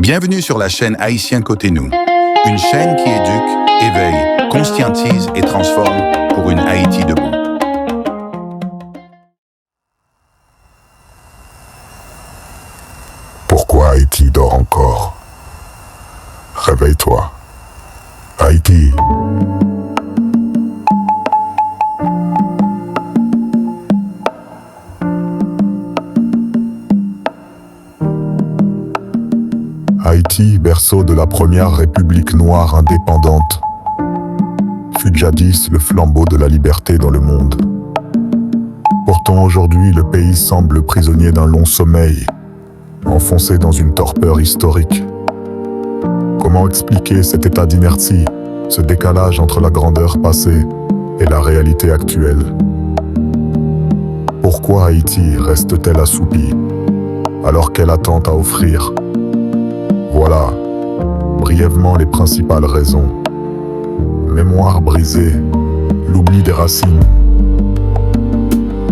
Bienvenue sur la chaîne Haïtien Côté Nous, une chaîne qui éduque, éveille, conscientise et transforme pour une Haïti debout. Pourquoi Haïti dort encore? Réveille-toi. Haïti. Haïti, berceau de la première république noire indépendante, fut jadis le flambeau de la liberté dans le monde. Pourtant aujourd'hui, le pays semble prisonnier d'un long sommeil, enfoncé dans une torpeur historique. Comment expliquer cet état d'inertie, ce décalage entre la grandeur passée et la réalité actuelle? Pourquoi Haïti reste-t-elle assoupie, alors qu'elle attend à offrir? Voilà, brièvement les principales raisons. Mémoire brisée, l'oubli des racines.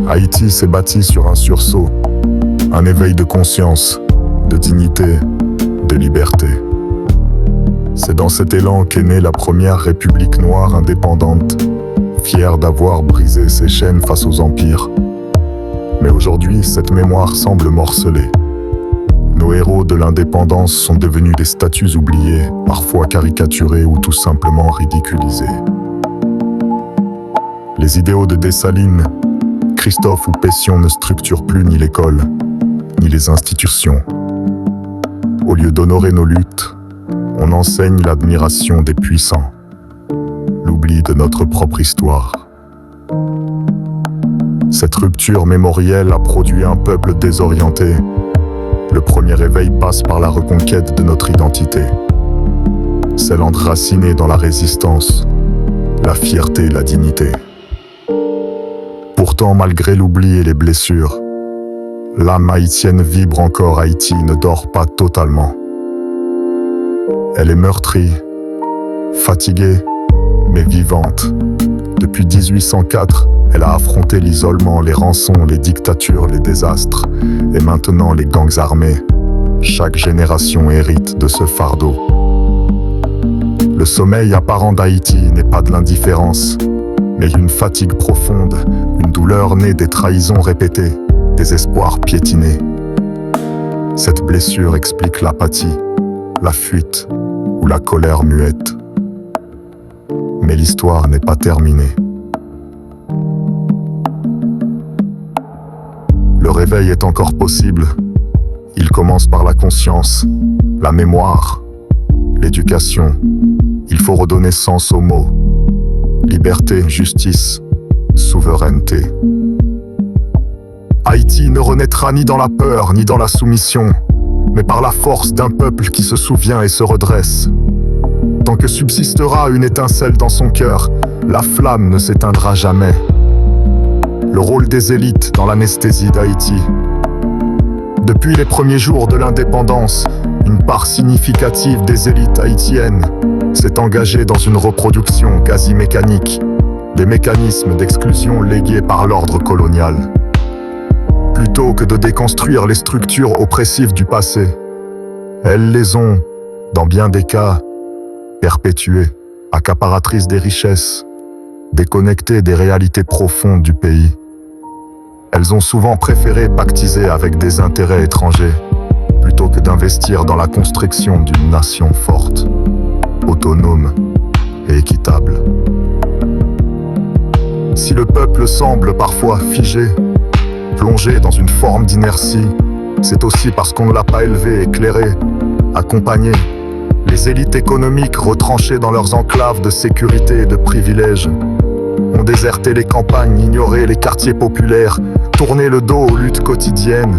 Haïti s'est bâti sur un sursaut, un éveil de conscience, de dignité, de liberté. C'est dans cet élan qu'est née la première république noire indépendante, fière d'avoir brisé ses chaînes face aux empires. Mais aujourd'hui, cette mémoire semble morcelée. Nos héros de l'indépendance sont devenus des statues oubliées, parfois caricaturées ou tout simplement ridiculisées. Les idéaux de Dessalines, Christophe ou Pétion ne structurent plus ni l'école, ni les institutions. Au lieu d'honorer nos luttes, on enseigne l'admiration des puissants, l'oubli de notre propre histoire. Cette rupture mémorielle a produit un peuple désorienté. Le premier éveil passe par la reconquête de notre identité, celle enracinée dans la résistance, la fierté et la dignité. Pourtant, malgré l'oubli et les blessures, l'âme haïtienne vibre encore. Haïti ne dort pas totalement. Elle est meurtrie, fatiguée, mais vivante. Depuis 1804, elle a affronté l'isolement, les rançons, les dictatures, les désastres, et maintenant les gangs armés. Chaque génération hérite de ce fardeau. Le sommeil apparent d'Haïti n'est pas de l'indifférence, mais une fatigue profonde, une douleur née des trahisons répétées, des espoirs piétinés. Cette blessure explique l'apathie, la fuite ou la colère muette. Mais l'histoire n'est pas terminée. Le réveil est encore possible. Il commence par la conscience, la mémoire, l'éducation. Il faut redonner sens aux mots. Liberté, justice, souveraineté. Haïti ne renaîtra ni dans la peur, ni dans la soumission, mais par la force d'un peuple qui se souvient et se redresse. Tant que subsistera une étincelle dans son cœur, la flamme ne s'éteindra jamais. Le rôle des élites dans l'anesthésie d'Haïti. Depuis les premiers jours de l'indépendance, une part significative des élites haïtiennes s'est engagée dans une reproduction quasi mécanique des mécanismes d'exclusion légués par l'ordre colonial. Plutôt que de déconstruire les structures oppressives du passé, elles les ont, dans bien des cas, perpétuées, accaparatrices des richesses, déconnectées des réalités profondes du pays. Elles ont souvent préféré pactiser avec des intérêts étrangers, plutôt que d'investir dans la construction d'une nation forte, autonome et équitable. Si le peuple semble parfois figé, plongé dans une forme d'inertie, c'est aussi parce qu'on ne l'a pas élevé, éclairé, accompagné. Les élites économiques retranchées dans leurs enclaves de sécurité et de privilèges ont déserté les campagnes, ignoré les quartiers populaires, tourné le dos aux luttes quotidiennes.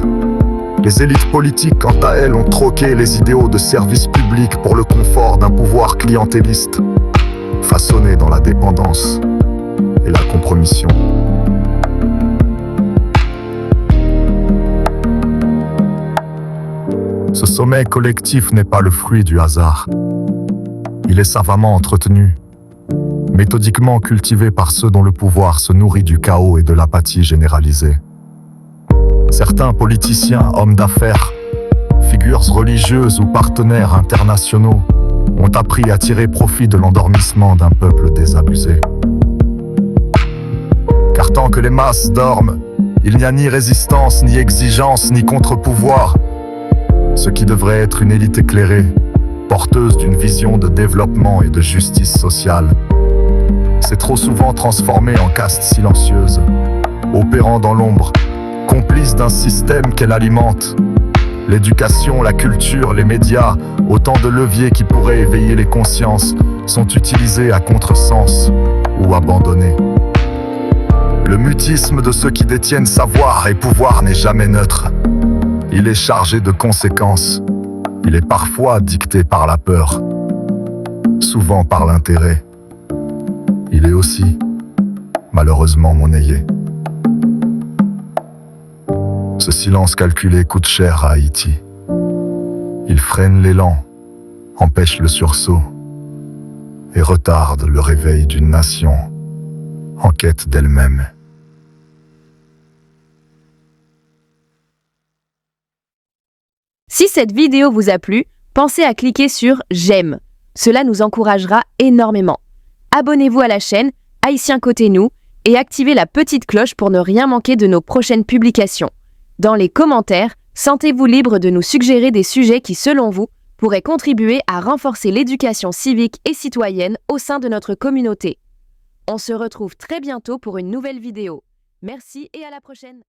Les élites politiques, quant à elles, ont troqué les idéaux de service public pour le confort d'un pouvoir clientéliste, façonné dans la dépendance et la compromission. Ce sommeil collectif n'est pas le fruit du hasard. Il est savamment entretenu, méthodiquement cultivé par ceux dont le pouvoir se nourrit du chaos et de l'apathie généralisée. Certains politiciens, hommes d'affaires, figures religieuses ou partenaires internationaux ont appris à tirer profit de l'endormissement d'un peuple désabusé. Car tant que les masses dorment, il n'y a ni résistance, ni exigence, ni contre-pouvoir. Ce qui devrait être une élite éclairée, porteuse d'une vision de développement et de justice sociale, s'est trop souvent transformée en caste silencieuse, opérant dans l'ombre, complice d'un système qu'elle alimente. L'éducation, la culture, les médias, autant de leviers qui pourraient éveiller les consciences, sont utilisés à contresens ou abandonnés. Le mutisme de ceux qui détiennent savoir et pouvoir n'est jamais neutre. Il est chargé de conséquences. Il est parfois dicté par la peur, souvent par l'intérêt. Il est aussi, malheureusement, monnayé. Ce silence calculé coûte cher à Haïti. Il freine l'élan, empêche le sursaut et retarde le réveil d'une nation en quête d'elle-même. Si cette vidéo vous a plu, pensez à cliquer sur « J'aime ». Cela nous encouragera énormément. Abonnez-vous à la chaîne Haïtien Côté Nous et activez la petite cloche pour ne rien manquer de nos prochaines publications. Dans les commentaires, sentez-vous libre de nous suggérer des sujets qui, selon vous, pourraient contribuer à renforcer l'éducation civique et citoyenne au sein de notre communauté. On se retrouve très bientôt pour une nouvelle vidéo. Merci et à la prochaine.